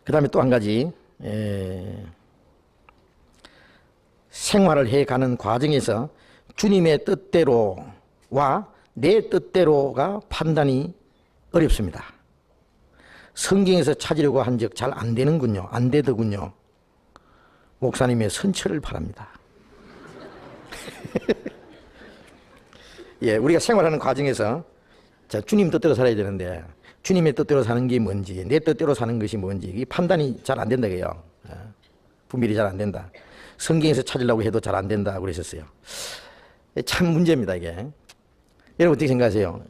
그 다음에 또 한 가지, 생활을 해가는 과정에서 주님의 뜻대로와 내 뜻대로가 판단이 어렵습니다. 성경에서 찾으려고 한 적 잘 안 되는군요. 안 되더군요. 목사님의 선처를 바랍니다. 예, 우리가 생활하는 과정에서 자, 주님 뜻대로 살아야 되는데 주님의 뜻대로 사는 게 뭔지 내 뜻대로 사는 것이 뭔지 이 판단이 잘 안 된다고요. 분별이 잘 안 된다. 성경에서 찾으려고 해도 잘 안 된다 그러셨어요. 참 문제입니다 이게. 여러분 어떻게 생각하세요?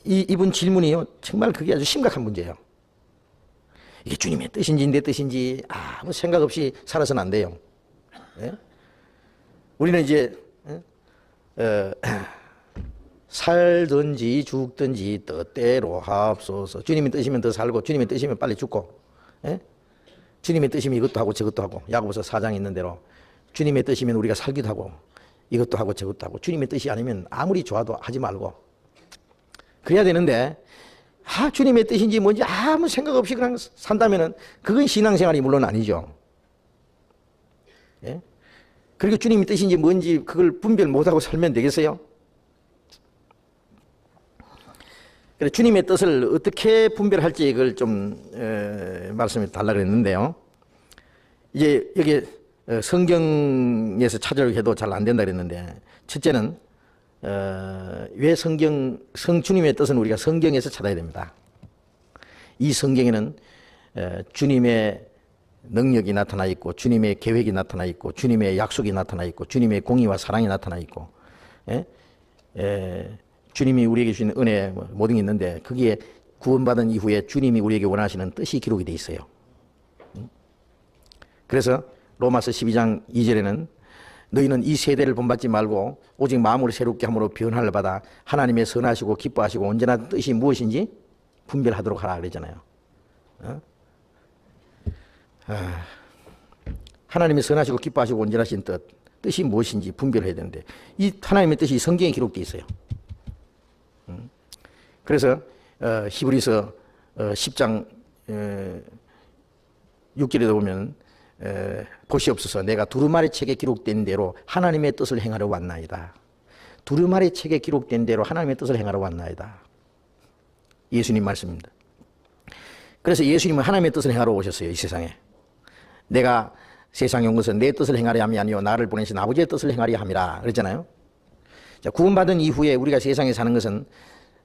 이분 질문이요 정말 그게 아주 심각한 문제예요. 이게 주님의 뜻인지 내 뜻인지 아무 생각 없이 살아서는 안 돼요. 예? 우리는 이제 살든지 죽든지 뜻대로 하옵소서. 주님의 뜻이면 더 살고 주님의 뜻이면 빨리 죽고, 예? 주님의 뜻이면 이것도 하고 저것도 하고. 야고보서 4장에 있는 대로 주님의 뜻이면 우리가 살기도 하고 이것도 하고 저것도 하고 주님의 뜻이 아니면 아무리 좋아도 하지 말고 그래야 되는데 주님의 뜻인지 뭔지 아무 생각 없이 그냥 산다면은 그건 신앙생활이 물론 아니죠. 예? 그리고 주님의 뜻인지 뭔지 그걸 분별 못하고 살면 되겠어요? 그래 주님의 뜻을 어떻게 분별할지 이걸 좀 말씀해 달라고 했는데요. 이제 여기 성경에서 찾으려고 해도 잘 안 된다 그랬는데 첫째는 왜 주님의 뜻은 우리가 성경에서 찾아야 됩니다. 이 성경에는 주님의 능력이 나타나 있고 주님의 계획이 나타나 있고 주님의 약속이 나타나 있고 주님의 공의와 사랑이 나타나 있고 주님이 우리에게 주신 은혜 모든 게 있는데 거기에 구원받은 이후에 주님이 우리에게 원하시는 뜻이 기록이 되어 있어요. 그래서 로마서 12장 2절에는 너희는 이 세대를 본받지 말고 오직 마음을 새롭게 함으로 변화를 받아 하나님의 선하시고 기뻐하시고 언제나 뜻이 무엇인지 분별하도록 하라 그랬잖아요. 하나님의 선하시고 기뻐하시고 온전하신 뜻이 무엇인지 분별해야 되는데 이 하나님의 뜻이 성경에 기록되어 있어요. 그래서 히브리서 10장 6절에 보면 보시옵소서 내가 두루마리 책에 기록된 대로 하나님의 뜻을 행하러 왔나이다. 두루마리 책에 기록된 대로 하나님의 뜻을 행하러 왔나이다. 예수님 말씀입니다. 그래서 예수님은 하나님의 뜻을 행하러 오셨어요. 이 세상에. 내가 세상에 온 것은 내 뜻을 행하려 함이 아니요 나를 보내신 아버지의 뜻을 행하려 함이라 그랬잖아요. 자, 구원받은 이후에 우리가 세상에 사는 것은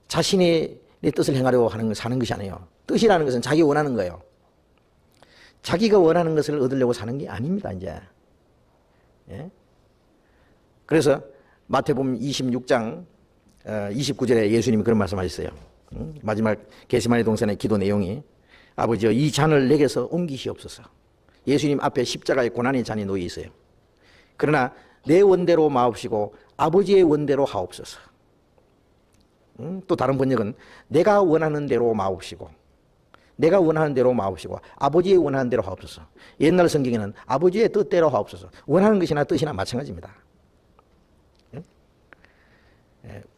자신의 내 뜻을 행하려 사는 것이 아니에요. 뜻이라는 것은 자기 원하는 거예요. 자기가 원하는 것을 얻으려고 사는 게 아닙니다, 이제. 예? 그래서 마태복음 26장 29절에 예수님이 그런 말씀하셨어요. 마지막 겟세마네 동산의 기도 내용이 아버지여 이 잔을 내게서 옮기시옵소서. 예수님 앞에 십자가의 고난의 잔이 놓여 있어요. 그러나 내 원대로 마옵시고 아버지의 원대로 하옵소서. 또 다른 번역은 내가 원하는 대로 마옵시고 내가 원하는 대로 마옵시고 아버지의 원하는 대로 하옵소서. 옛날 성경에는 아버지의 뜻대로 하옵소서. 원하는 것이나 뜻이나 마찬가지입니다.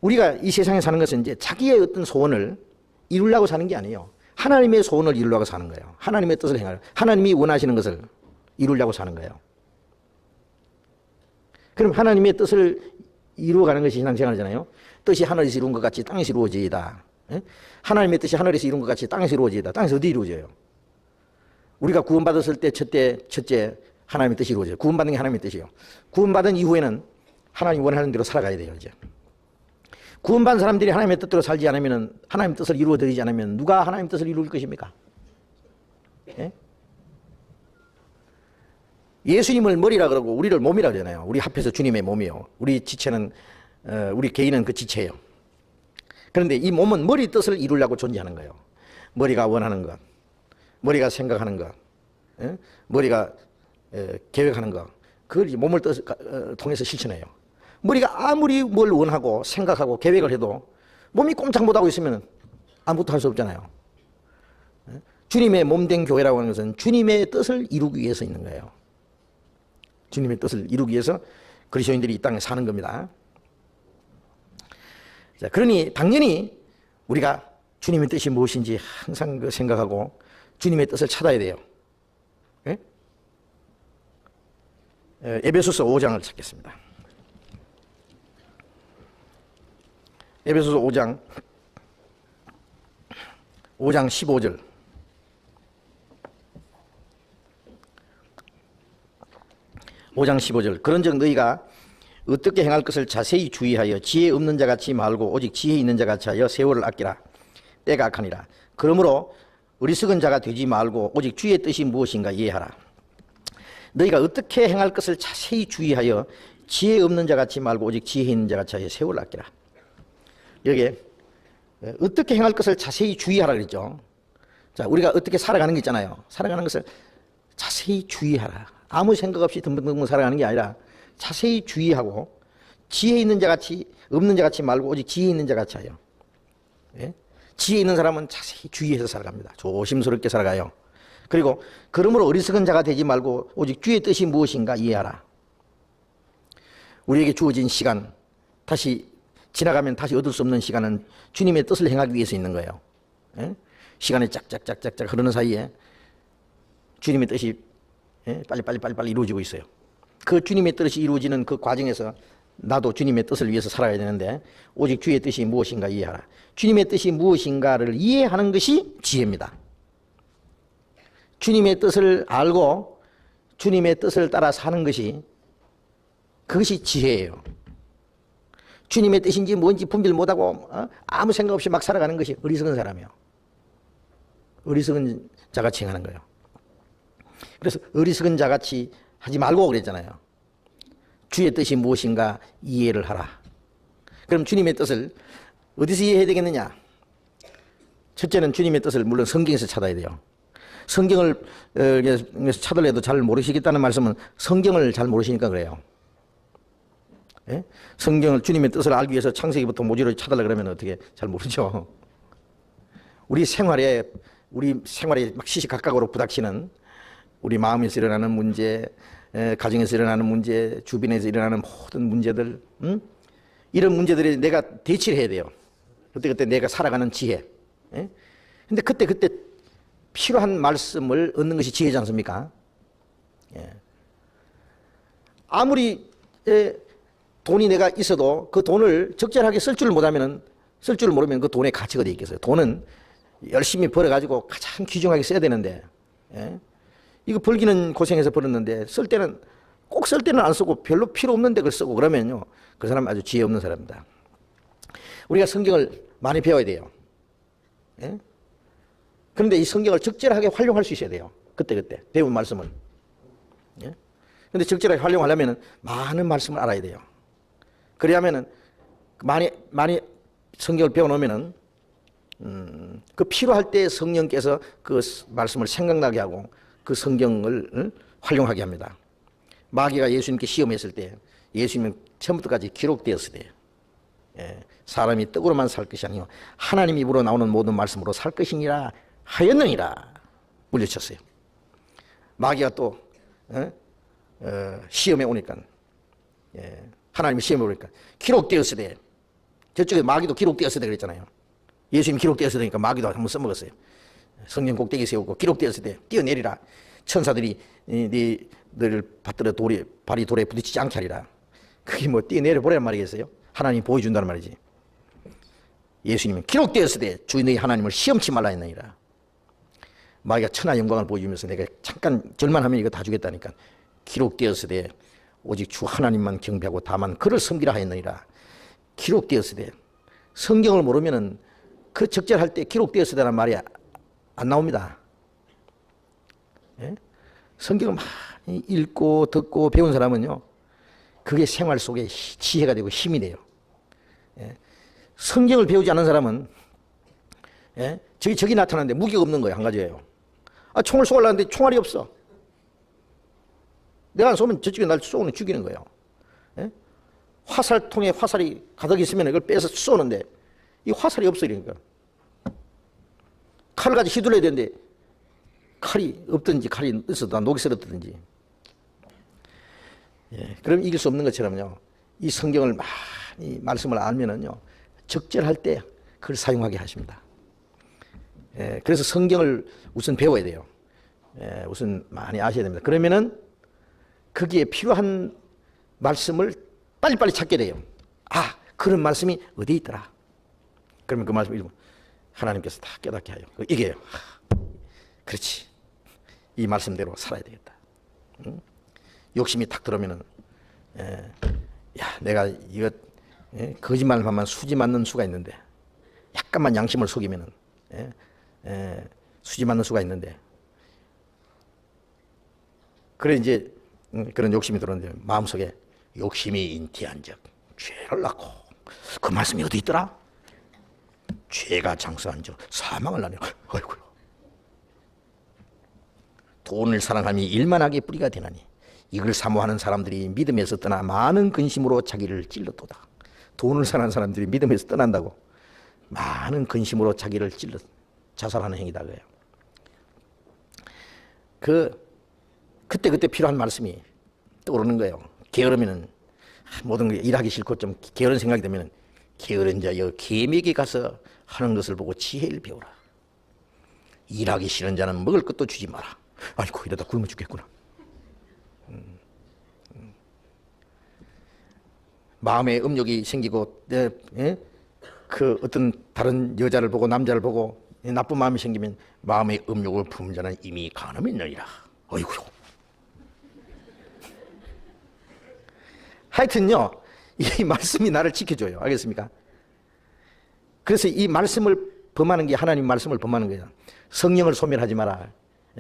우리가 이 세상에 사는 것은 이제 자기의 어떤 소원을 이루려고 사는 게 아니에요. 하나님의 소원을 이루려고 사는 거예요. 하나님의 뜻을 행하려 하나님이 원하시는 것을 이루려고 사는 거예요. 그럼 하나님의 뜻을 이루어가는 것이 신앙생활이잖아요. 뜻이 하늘에서 이룬 것 같이 땅에서 이루어지이다. 하나님의 뜻이 하늘에서 이룬 것 같이 땅에서 이루어지이다. 땅에서 어디 이루어져요? 우리가 구원받았을 때 첫째 하나님의 뜻이 이루어져요. 구원받는 게 하나님의 뜻이에요. 구원받은 이후에는 하나님 원하는 대로 살아가야 돼요. 이제 구원받은 사람들이 하나님의 뜻대로 살지 않으면 하나님의 뜻을 이루어드리지 않으면 누가 하나님의 뜻을 이룰 것입니까? 예? 예수님을 머리라 그러고 우리를 몸이라 그러잖아요. 우리 합해서 주님의 몸이요. 우리 지체는 우리 개인은 그 지체예요. 그런데 이 몸은 머리 뜻을 이루려고 존재하는 거예요. 머리가 원하는 것, 머리가 생각하는 것, 머리가 계획하는 것, 그걸 몸을 통해서 실천해요. 머리가 아무리 뭘 원하고 생각하고 계획을 해도 몸이 꼼짝 못하고 있으면 아무것도 할 수 없잖아요. 주님의 몸된 교회라고 하는 것은 주님의 뜻을 이루기 위해서 있는 거예요. 주님의 뜻을 이루기 위해서 그리스도인들이 이 땅에 사는 겁니다. 자, 그러니 당연히 우리가 주님의 뜻이 무엇인지 항상 그 생각하고 주님의 뜻을 찾아야 돼요. 예? 에베소서 5장을 찾겠습니다. 에베소서 5장 15절. 그런즉 너희가 어떻게 행할 것을 자세히 주의하여 지혜 없는 자같이 말고 오직 지혜 있는 자같이 하여 세월을 아끼라. 때가 악하니라. 그러므로 어리석은 자가 되지 말고 오직 주의 뜻이 무엇인가 이해하라. 너희가 어떻게 행할 것을 자세히 주의하여 지혜 없는 자같이 말고 오직 지혜 있는 자같이 하여 세월을 아끼라. 여기에 어떻게 행할 것을 자세히 주의하라 그랬죠. 자, 우리가 어떻게 살아가는 게 있잖아요. 살아가는 것을 자세히 주의하라. 아무 생각 없이 듬벙듬벙 살아가는 게 아니라 자세히 주의하고 지혜 있는 자같이 없는 자같이 말고 오직 지혜 있는 자같이 하여. 예? 지혜 있는 사람은 자세히 주의해서 살아갑니다. 조심스럽게 살아가요. 그리고 그러므로 어리석은 자가 되지 말고 오직 주의 뜻이 무엇인가 이해하라. 우리에게 주어진 시간, 다시 지나가면 다시 얻을 수 없는 시간은 주님의 뜻을 행하기 위해서 있는 거예요. 예? 시간이 짝짝짝짝짝 흐르는 사이에 주님의 뜻이 빨리 이루어지고 있어요. 그 주님의 뜻이 이루어지는 그 과정에서 나도 주님의 뜻을 위해서 살아야 되는데 오직 주의 뜻이 무엇인가 이해하라. 주님의 뜻이 무엇인가를 이해하는 것이 지혜입니다. 주님의 뜻을 알고 주님의 뜻을 따라 사는 것이 그것이 지혜예요. 주님의 뜻인지 뭔지 분별 못하고 아무 생각 없이 막 살아가는 것이 어리석은 사람이에요. 어리석은 자같이 행하는 거예요. 그래서 어리석은 자같이 하지 말고 그랬잖아요. 주의 뜻이 무엇인가 이해를 하라. 그럼 주님의 뜻을 어디서 이해해야 되겠느냐? 첫째는 주님의 뜻을 물론 성경에서 찾아야 돼요. 성경을 찾으려도 잘 모르시겠다는 말씀은 성경을 잘 모르시니까 그래요. 예? 성경을 주님의 뜻을 알기 위해서 창세기부터 모지로 찾으려 그러면 어떻게 잘 모르죠. 우리 생활에 막 시시각각으로 부닥치는 우리 마음에서 일어나는 문제, 가정에서 일어나는 문제, 주변에서 일어나는 모든 문제들, 이런 문제들이 내가 대치를 해야 돼요. 그때 내가 살아가는 지혜. 근데 그때 필요한 말씀을 얻는 것이 지혜지 않습니까? 예. 아무리 돈이 내가 있어도 그 돈을 적절하게 쓸 줄 모르면 그 돈의 가치가 어디 있겠어요. 돈은 열심히 벌어가지고 가장 귀중하게 써야 되는데, 예? 이거 벌기는 고생해서 벌었는데 꼭 쓸 때는 안 쓰고 별로 필요 없는데 그걸 쓰고 그러면요, 그 사람은 아주 지혜 없는 사람입니다. 우리가 성경을 많이 배워야 돼요. 예? 그런데 이 성경을 적절하게 활용할 수 있어야 돼요. 그때 배운 말씀을. 예? 근데 적절하게 활용하려면 많은 말씀을 알아야 돼요. 그래야면은 많이 성경을 배워놓으면은 그 필요할 때 성령께서 그 말씀을 생각나게 하고 그 성경을 활용하게 합니다. 마귀가 예수님께 시험했을 때 예수님은 처음부터까지 기록되었을 때, 예, 사람이 떡으로만 살 것이 아니요 하나님 입으로 나오는 모든 말씀으로 살 것이니라 하였느니라 물리쳤어요. 마귀가 또 시험에 오니까, 예, 하나님이 시험에 오니까 기록되었을 때, 저쪽에 마귀도 기록되었을 때 그랬잖아요. 예수님 기록되었을 때니까 마귀도 한번 써먹었어요. 성령 꼭대기 세우고 기록되었을 때 뛰어내리라. 천사들이 너를 받들어 발이 돌에 부딪히지 않게 하리라. 그게 뭐 뛰어내려 보란 말이겠어요? 하나님이 보여준다는 말이지. 예수님은 기록되었을 때 주 너희 하나님을 시험치 말라 했느니라. 마귀가 천하 영광을 보여주면서 내가 잠깐 절만하면 이거 다 주겠다니까 기록되었을 때 오직 주 하나님만 경배하고 다만 그를 섬기라 하였느니라. 기록되었을 때 성경을 모르면은 그 적절할 때 기록되었을 때란 말이 안 나옵니다. 예? 성경을 많이 읽고 듣고 배운 사람은요, 그게 생활 속에 지혜가 되고 힘이 돼요. 예? 성경을 배우지 않은 사람은, 예? 저기 나타나는데 무기가 없는 거예요. 한 가지예요. 총을 쏘려는데 총알이 없어. 내가 안 쏘면 저쪽에 날 쏘는 죽이는 거예요. 예? 화살통에 화살이 가득 있으면 이걸 빼서 쏘는데 이 화살이 없어. 그러니까 칼을 가지고 휘둘러야 되는데 칼이 없든지 칼이 있어도 녹이 슬었든지, 예, 그럼 이길 수 없는 것처럼요, 이 성경을 많이 말씀을 알면은요 적절할 때 그걸 사용하게 하십니다. 그래서 성경을 우선 배워야 돼요. 우선 많이 아셔야 됩니다. 그러면은 거기에 필요한 말씀을 빨리빨리 찾게 돼요. 아, 그런 말씀이 어디 있더라. 그러면 그 말씀을 하나님께서 다 깨닫게 하여. 이게요. 그렇지. 이 말씀대로 살아야 되겠다. 응? 욕심이 탁 들어오면은, 야, 내가 이거 거짓말만 수지 맞는 수가 있는데, 약간만 양심을 속이면은, 수지 맞는 수가 있는데, 그래 이제 그런 욕심이 들어오는데 마음속에 욕심이 인티한즉 죄를 낳고, 그 말씀이 어디 있더라? 죄가 장수한즉 사망을 낳으니. 아이고야. 돈을 사랑함이 일만하게 뿌리가 되나니 이걸 사모하는 사람들이 믿음에서 떠나 많은 근심으로 자기를 찔렀도다. 돈을 사랑하는 사람들이 믿음에서 떠난다고 많은 근심으로 자기를 찔러 자살하는 행위다 그래요. 그때 필요한 말씀이 떠오르는 거예요. 게으르면은 모든 게 일하기 싫고 좀 게으른 생각이 되면은 게으른 자여 계맥에 가서 하는 것을 보고 지혜를 배우라. 일하기 싫은 자는 먹을 것도 주지 마라. 아이고 이러다 굶어 죽겠구나. 마음에 음욕이 생기고 그 어떤 다른 여자를 보고 남자를 보고 나쁜 마음이 생기면 마음의 음욕을 품은 자는 이미 간음이 있느니라. 아이고요. 하여튼요, 이 말씀이 나를 지켜줘요. 알겠습니까? 그래서 이 말씀을 범하는 게 하나님 말씀을 범하는 거예요. 성령을 소멸하지 마라.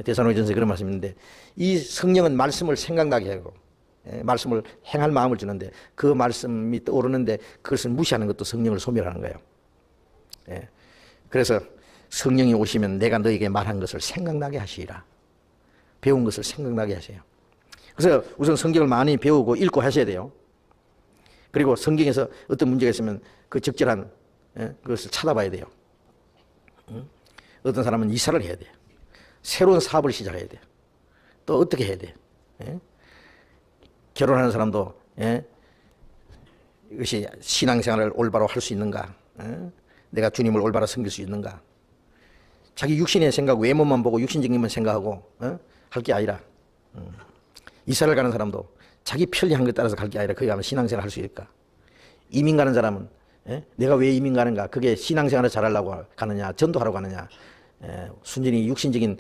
데살로니가전서에 그런 말씀이 있는데, 이 성령은 말씀을 생각나게 하고 말씀을 행할 마음을 주는데, 그 말씀이 떠오르는데 그것을 무시하는 것도 성령을 소멸하는 거예요. 그래서 성령이 오시면 내가 너에게 말한 것을 생각나게 하시리라. 배운 것을 생각나게 하세요. 그래서 우선 성경을 많이 배우고 읽고 하셔야 돼요. 그리고 성경에서 어떤 문제가 있으면 그 적절한 그것을 찾아봐야 돼요. 어떤 사람은 이사를 해야 돼요. 새로운 사업을 시작해야 돼요. 또 어떻게 해야 돼요? 결혼하는 사람도 이것이 신앙생활을 올바로 할 수 있는가? 내가 주님을 올바로 섬길 수 있는가? 자기 육신의 생각, 외모만 보고 육신적인 것만 생각하고 할 게 아니라, 이사를 가는 사람도 자기 편리한 것에 따라서 갈 게 아니라 거기 가면 신앙생활을 할 수 있을까? 이민 가는 사람은 내가 왜 이민 가는가? 그게 신앙생활을 잘하려고 가느냐? 전도하러 가느냐? 순전히 육신적인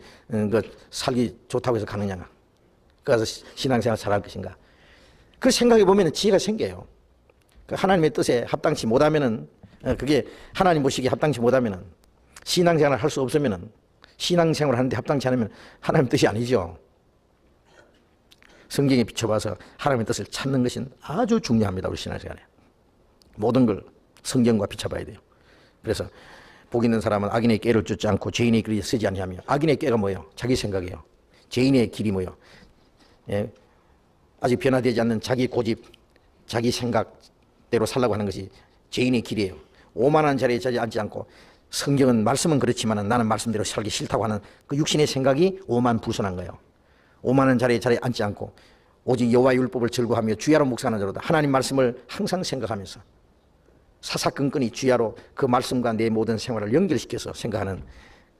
것 살기 좋다고 해서 가느냐? 그래서 신앙생활 잘할 것인가? 그 생각해 보면 지혜가 생겨요. 그 하나님의 뜻에 합당치 못하면은, 그게 하나님 보시기에 합당치 못하면은, 신앙생활을 할 수 없으면은, 신앙생활을 하는데 합당치 않으면 하나님 뜻이 아니죠. 성경에 비춰봐서 하나님의 뜻을 찾는 것은 아주 중요합니다. 우리 신앙생활에. 모든 걸 성경과 비춰봐야 돼요. 그래서 복 있는 사람은 악인의 꾀를 쫓지 않고 죄인의 길을 쓰지 아니하며. 악인의 꾀가 뭐예요? 자기 생각이에요. 죄인의 길이 뭐예요? 아직 변화되지 않는 자기 고집, 자기 생각대로 살라고 하는 것이 죄인의 길이에요. 오만한 자리에 자지 앉지 않고, 성경은 말씀은 그렇지만 나는 말씀대로 살기 싫다고 하는 그 육신의 생각이 오만불손한 거예요. 오만한 자리에 앉지 않고 오직 여호와의 율법을 즐거워하며 주야로 묵상하는 자로다. 하나님 말씀을 항상 생각하면서 사사건건이 주야로 그 말씀과 내 모든 생활을 연결시켜서 생각하는,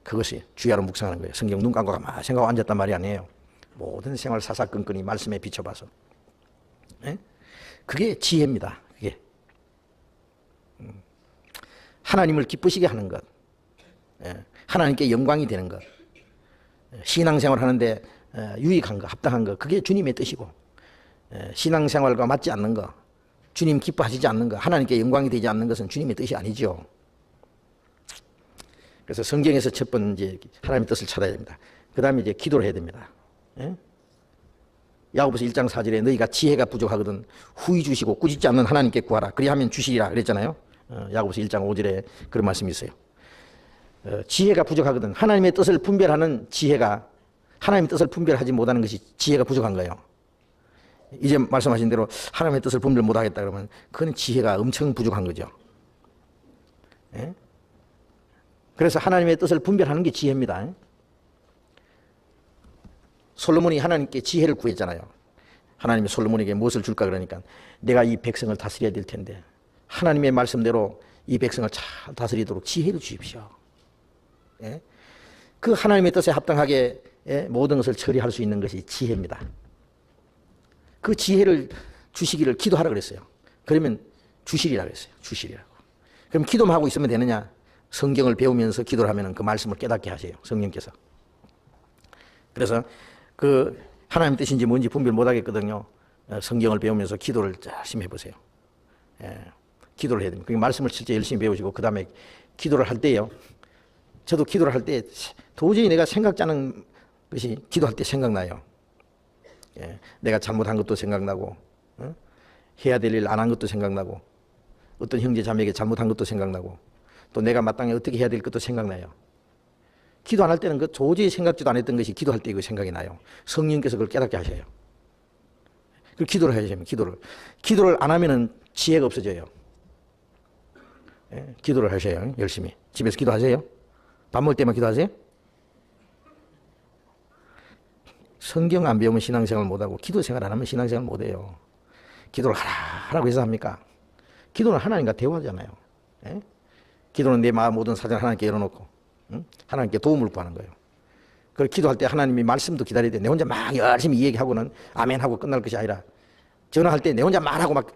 그것이 주야로 묵상하는 거예요. 성경 눈 감고 가만 생각하고 앉았단 말이 아니에요. 모든 생활 사사건건이 말씀에 비춰봐서. 그게 지혜입니다. 그게 하나님을 기쁘시게 하는 것, 하나님께 영광이 되는 것, 신앙생활 하는데 유익한 거, 합당한 거, 그게 주님의 뜻이고, 신앙생활과 맞지 않는 거, 주님 기뻐하시지 않는 거, 하나님께 영광이 되지 않는 것은 주님의 뜻이 아니죠. 그래서 성경에서 첫 번째 하나님의 뜻을 찾아야 됩니다. 그 다음에 이제 기도를 해야 됩니다. 야고보서 1장 4절에 너희가 지혜가 부족하거든 후히 주시고 꾸짖지 않는 하나님께 구하라 그리하면 주시리라 그랬잖아요. 야고보서 1장 5절에 그런 말씀이 있어요. 지혜가 부족하거든, 하나님의 뜻을 분별하는 지혜가, 하나님의 뜻을 분별하지 못하는 것이 지혜가 부족한 거예요. 이제 말씀하신 대로 하나님의 뜻을 분별 못하겠다 그러면 그건 지혜가 엄청 부족한 거죠. 그래서 하나님의 뜻을 분별하는 게 지혜입니다. 솔로몬이 하나님께 지혜를 구했잖아요. 하나님이 솔로몬에게 무엇을 줄까 그러니까, 내가 이 백성을 다스려야 될 텐데 하나님의 말씀대로 이 백성을 잘 다스리도록 지혜를 주십시오. 그 하나님의 뜻에 합당하게 모든 것을 처리할 수 있는 것이 지혜입니다. 그 지혜를 주시기를 기도하라 그랬어요. 그러면 주시리라 그랬어요. 주시리라고. 그럼 기도만 하고 있으면 되느냐? 성경을 배우면서 기도를 하면 그 말씀을 깨닫게 하세요. 성령께서. 그래서 그 하나님 뜻인지 뭔지 분별 못 하겠거든요. 성경을 배우면서 기도를 열심히 해보세요. 기도를 해야 됩니다. 그 말씀을 실제 열심히 배우시고 그 다음에 기도를 할 때요. 저도 기도를 할 때 도저히 내가 생각지 않은 것이 기도할 때 생각나요. 내가 잘못한 것도 생각나고 해야 될 일 안 한 것도 생각나고 어떤 형제 자매에게 잘못한 것도 생각나고 또 내가 마땅히 어떻게 해야 될 것도 생각나요. 기도 안 할 때는 그 도저히 생각지도 않았던 것이 기도할 때 그 생각이 나요. 성령께서 그걸 깨닫게 하셔요. 그 기도를 해야 됩니다. 기도를 안 하면은 지혜가 없어져요. 기도를 하셔요. 열심히. 집에서 기도하세요. 밥 먹을 때만 기도하세요. 성경 안 배우면 신앙생활 못하고 기도 생활 안 하면 신앙생활 못해요. 기도를 하라고 해서 합니까? 기도는 하나님과 대화하잖아요. 기도는 내 마음 모든 사정을 하나님께 열어놓고 하나님께 도움을 구하는 거예요. 그걸 기도할 때 하나님이 말씀도 기다려야 돼. 내 혼자 막 열심히 얘기하고는 아멘 하고 끝날 것이 아니라 전화할 때 내 혼자 말하고 막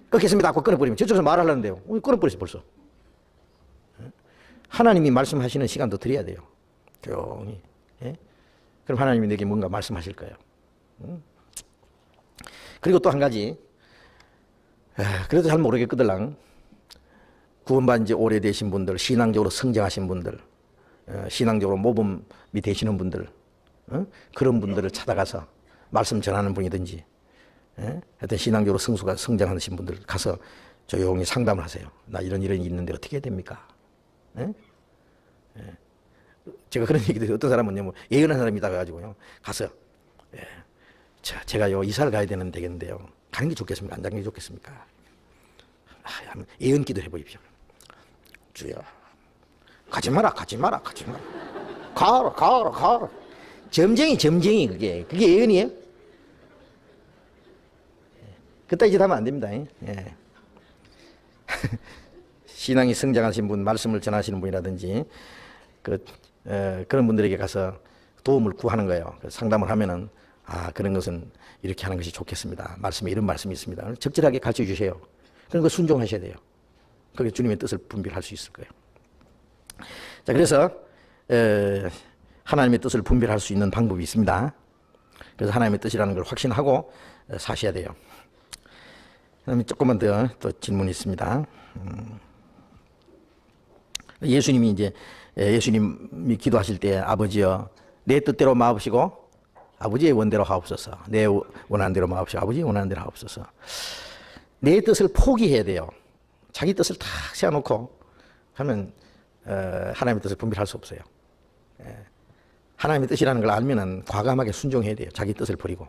끊겠습니다 하고 끊어버리면 저쪽에서 말하려는데요. 끊어버렸어 벌써. 하나님이 말씀하시는 시간도 드려야 돼요. 조용히. 그럼 하나님이 내게 뭔가 말씀하실 거예요. 그리고 또 한 가지. 그래도 잘 모르겠거들랑 구원받은 지 오래되신 분들, 신앙적으로 성장하신 분들, 신앙적으로 모범이 되시는 분들, 그런 분들을 찾아가서 말씀 전하는 분이든지 하여튼 신앙적으로 성장하신 분들 가서 조용히 상담을 하세요. 나 이런 일이 있는데 어떻게 해야 됩니까? 제가 그런 얘기도 해요. 어떤 사람은요, 뭐 예언한 사람이다 가지고요, 가서 제가요 이사를 가야 되겠는데요, 가는 게 좋겠습니까? 안 가는 게 좋겠습니까? 예언 기도 해보십시오. 주여, 가지 마라. 가라. 점쟁이 그게 예언이에요? 그따위 짓 하면 안 됩니다. 신앙이 성장하신 분, 말씀을 전하시는 분이라든지 그런 분들에게 가서 도움을 구하는 거예요. 상담을 하면은 그런 것은 이렇게 하는 것이 좋겠습니다. 말씀에 이런 말씀이 있습니다. 적절하게 가르쳐 주세요. 그런 거 순종하셔야 돼요. 그게 주님의 뜻을 분별할 수 있을 거예요. 자, 그래서 하나님의 뜻을 분별할 수 있는 방법이 있습니다. 그래서 하나님의 뜻이라는 걸 확신하고 사셔야 돼요. 그다음에 조금만 더 또 질문이 있습니다. 예수님이 기도하실 때 아버지여 내 뜻대로 마옵시고 아버지의 원대로 하옵소서. 내 원하는 대로 마옵시고 아버지의 원하는 대로 하옵소서. 내 뜻을 포기해야 돼요. 자기 뜻을 다 세워놓고 하면 하나님의 뜻을 분별할 수 없어요. 하나님의 뜻이라는 걸 알면은 과감하게 순종해야 돼요. 자기 뜻을 버리고.